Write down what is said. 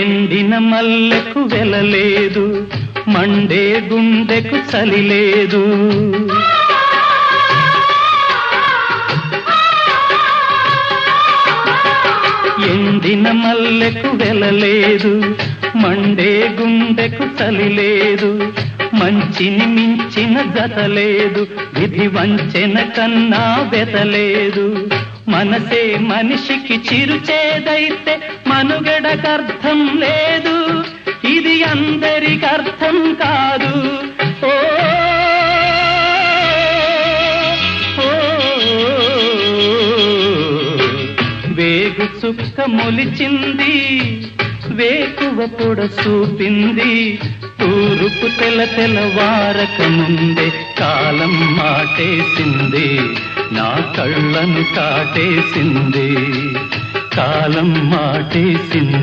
ఎండిన మల్లెకు వెలలేదు, మండే గుండెకు చలి లేదు. ఎండిన మల్లెకు వెలలేదు, మండే గుండెకు చలి లేదు. మంచిని మించిన జత లేదు, విధి వంచెన కన్నా వెతలేదు. మనసే మనిషికి చిరుచేదైతే మనుగడకర్థం లేదు, ఇది అందరికి అర్థం కాదు. ఓ వేగు చుక్క మొలిచింది, వేకువ పొడ చూపింది. తూరుపు తెల్లవారక ముందే కాలం మాటేసింది, నా కళ్ళను కాటేసింది. కాలం మాటేసింది.